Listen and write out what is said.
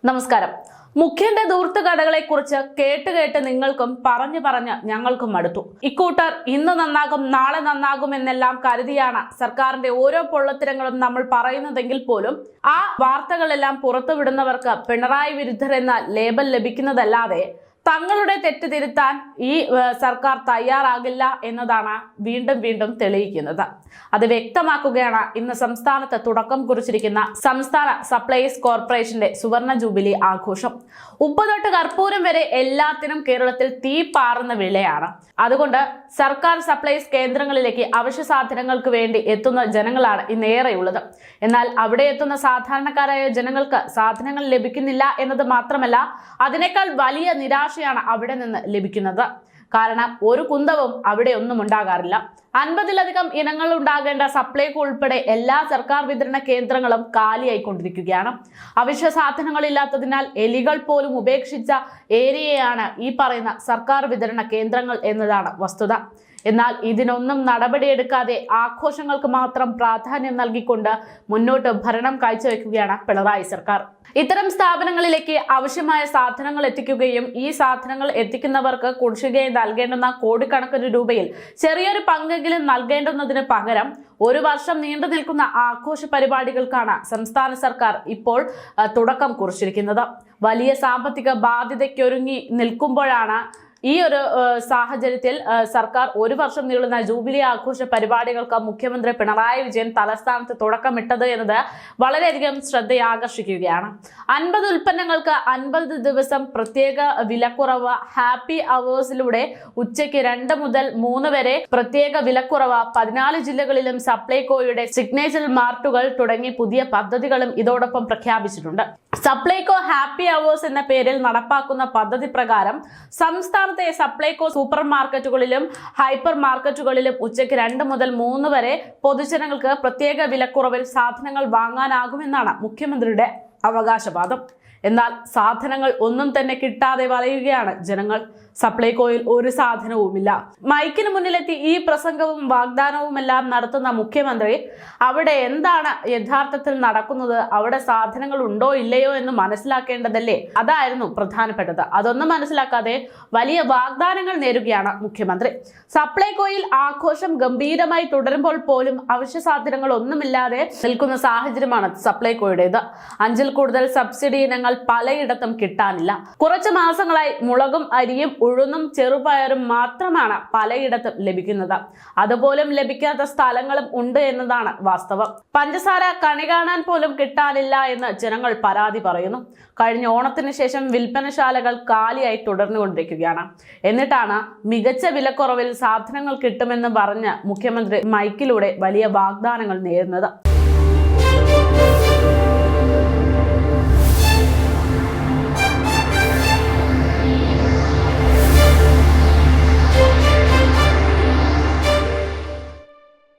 നമസ്കാരം. മുഖ്യന്റെ ദൂർത്ത് കഥകളെ കുറിച്ച് കേട്ട് നിങ്ങൾക്കും പറഞ്ഞ് ഞങ്ങൾക്കും മടുത്തു. ഇക്കൂട്ടർ ഇന്ന് നന്നാകും നാളെ നന്നാകും എന്നെല്ലാം കരുതിയാണ് സർക്കാരിന്റെ ഓരോ പൊള്ളത്തരങ്ങളും നമ്മൾ പറയുന്നതെങ്കിൽ പോലും ആ വാർത്തകളെല്ലാം പുറത്തുവിടുന്നവർക്ക് പിണറായി വിരുദ്ധരെന്ന ലേബൽ ലഭിക്കുന്നതല്ലാതെ തങ്ങളുടെ തെറ്റ് തിരുത്താൻ ഈ സർക്കാർ തയ്യാറാകില്ല എന്നതാണ് വീണ്ടും തെളിയിക്കുന്നത്. അത് വ്യക്തമാക്കുകയാണ് ഇന്ന് സംസ്ഥാനത്ത് തുടക്കം കുറിച്ചിരിക്കുന്ന സംസ്ഥാന സപ്ലൈസ് കോർപ്പറേഷന്റെ സുവർണ ജൂബിലി ആഘോഷം. ഉപ്പ് തൊട്ട് കർപ്പൂരം വരെ എല്ലാത്തിനും കേരളത്തിൽ തീ പാറുന്ന വിലയാണ്. അതുകൊണ്ട് സർക്കാർ സപ്ലൈസ് കേന്ദ്രങ്ങളിലേക്ക് അവശ്യ സാധനങ്ങൾക്ക് വേണ്ടി എത്തുന്ന ജനങ്ങളാണ് ഇന്നേറെയുള്ളത്. എന്നാൽ അവിടെ എത്തുന്ന സാധാരണക്കാരായ ജനങ്ങൾക്ക് സാധനങ്ങൾ ലഭിക്കുന്നില്ല എന്നത് മാത്രമല്ല, അതിനേക്കാൾ വലിയ നിരാശയാണ് അവിടെ നിന്ന് ലഭിക്കുന്നത്. കാരണം ഒരു കുന്തവും അവിടെ ഒന്നും ഉണ്ടാകാറില്ല. 50-ലധികം ഇനങ്ങൾ ഉണ്ടാകേണ്ട സപ്ലൈകോ ഉൾപ്പെടെ എല്ലാ സർക്കാർ വിതരണ കേന്ദ്രങ്ങളും കാലിയായിക്കൊണ്ടിരിക്കുകയാണ്. അവശ്യ സാധനങ്ങളില്ലാത്തതിനാൽ എലികൾ പോലും ഉപേക്ഷിച്ച ഏരിയയാണ് ഈ പറയുന്ന സർക്കാർ വിതരണ കേന്ദ്രങ്ങൾ എന്നതാണ് വസ്തുത. എന്നാൽ ഇതിനൊന്നും നടപടിയെടുക്കാതെ ആഘോഷങ്ങൾക്ക് മാത്രം പ്രാധാന്യം നൽകിക്കൊണ്ട് മുന്നോട്ട് ഭരണം കാഴ്ചവെക്കുകയാണ് പിണറായി സർക്കാർ. ഇത്തരം സ്ഥാപനങ്ങളിലേക്ക് ആവശ്യമായ സാധനങ്ങൾ എത്തിക്കുകയും ഈ സാധനങ്ങൾ എത്തിക്കുന്നവർക്ക് കുടിശ്ശികയായി നൽകേണ്ടുന്ന കോടിക്കണക്കിന് രൂപയിൽ ചെറിയൊരു പങ്കെങ്കിലും നൽകേണ്ടുന്നതിന് പകരം ഒരു വർഷം നീണ്ടു നിൽക്കുന്ന ആഘോഷ പരിപാടികൾക്കാണ് സംസ്ഥാന സർക്കാർ ഇപ്പോൾ തുടക്കം കുറിച്ചിരിക്കുന്നത്. വലിയ സാമ്പത്തിക ബാധ്യതയ്ക്കൊരുങ്ങി നിൽക്കുമ്പോഴാണ് ഈ ഒരു സാഹചര്യത്തിൽ സർക്കാർ ഒരു വർഷം നീളുന്ന ജൂബിലി ആഘോഷ പരിപാടികൾക്ക് മുഖ്യമന്ത്രി പിണറായി വിജയൻ തലസ്ഥാനത്ത് തുടക്കമിട്ടത് എന്നത് വളരെയധികം ശ്രദ്ധയാകർഷിക്കുകയാണ്. 50 ഉൽപ്പന്നങ്ങൾക്ക് 50 ദിവസം പ്രത്യേക വിലക്കുറവ്, ഹാപ്പി അവേഴ്സിലൂടെ ഉച്ചയ്ക്ക് 2 മുതൽ 3 വരെ പ്രത്യേക വിലക്കുറവ്, 14 ജില്ലകളിലും സപ്ലൈകോയുടെ സിഗ്നേച്ചർ മാർട്ടുകൾ തുടങ്ങി പുതിയ പദ്ധതികളും ഇതോടൊപ്പം പ്രഖ്യാപിച്ചിട്ടുണ്ട്. സപ്ലൈകോ ഹാപ്പി അവേഴ്സ് എന്ന പേരിൽ നടപ്പാക്കുന്ന പദ്ധതി പ്രകാരം സംസ്ഥാനത്തെ സപ്ലൈകോ സൂപ്പർ മാർക്കറ്റുകളിലും ഹൈപ്പർ മാർക്കറ്റുകളിലും ഉച്ചയ്ക്ക് 2 മുതൽ 3 വരെ പൊതുജനങ്ങൾക്ക് പ്രത്യേക വിലക്കുറവിൽ സാധനങ്ങൾ വാങ്ങാനാകുമെന്നാണ് മുഖ്യമന്ത്രിയുടെ അവകാശവാദം. എന്നാൽ സാധനങ്ങൾ ഒന്നും തന്നെ കിട്ടാതെ വലയുകയാണ് ജനങ്ങൾ. സപ്ലൈകോയിൽ ഒരു സാധനവുമില്ല. മൈക്കിന് മുന്നിലെത്തി ഈ പ്രസംഗവും വാഗ്ദാനവുമെല്ലാം നടത്തുന്ന മുഖ്യമന്ത്രി അവിടെ എന്താണ് യഥാർത്ഥത്തിൽ നടക്കുന്നത്, അവിടെ സാധനങ്ങൾ ഉണ്ടോ ഇല്ലയോ എന്ന് മനസ്സിലാക്കേണ്ടതല്ലേ? അതായിരുന്നു പ്രധാനപ്പെട്ടത്. അതൊന്നും മനസ്സിലാക്കാതെ വലിയ വാഗ്ദാനങ്ങൾ നേരുകയാണ് മുഖ്യമന്ത്രി. സപ്ലൈകോയിൽ ആഘോഷം ഗംഭീരമായി തുടരുമ്പോൾ പോലും അവശ്യ സാധനങ്ങൾ ഒന്നുമില്ലാതെ നിൽക്കുന്ന സാഹചര്യമാണ് സപ്ലൈകോയുടേത്. 5-ൽ കൂടുതൽ സബ്സിഡി ഇനങ്ങൾ പലയിടത്തും കിട്ടാനില്ല. കുറച്ച് മാസങ്ങളായി മുളകും അരിയും ഉഴുന്നും ചെറുപയറും മാത്രമാണ് പലയിടത്തും ലഭിക്കുന്നത്. അതുപോലും ലഭിക്കാത്ത സ്ഥലങ്ങളും ഉണ്ട് എന്നതാണ് വാസ്തവം. പഞ്ചസാര കണി കാണാൻ പോലും കിട്ടാനില്ല എന്ന് ജനങ്ങൾ പരാതി പറയുന്നു. കഴിഞ്ഞ ഓണത്തിന് ശേഷം വിൽപ്പനശാലകൾ കാലിയായി തുടർന്നുകൊണ്ടിരിക്കുകയാണ്. എന്നിട്ടാണ് മികച്ച വിലക്കുറവിൽ സാധനങ്ങൾ കിട്ടുമെന്ന് പറഞ്ഞ് മുഖ്യമന്ത്രി മൈക്കിലൂടെ വലിയ വാഗ്ദാനങ്ങൾ നേരുന്നത്.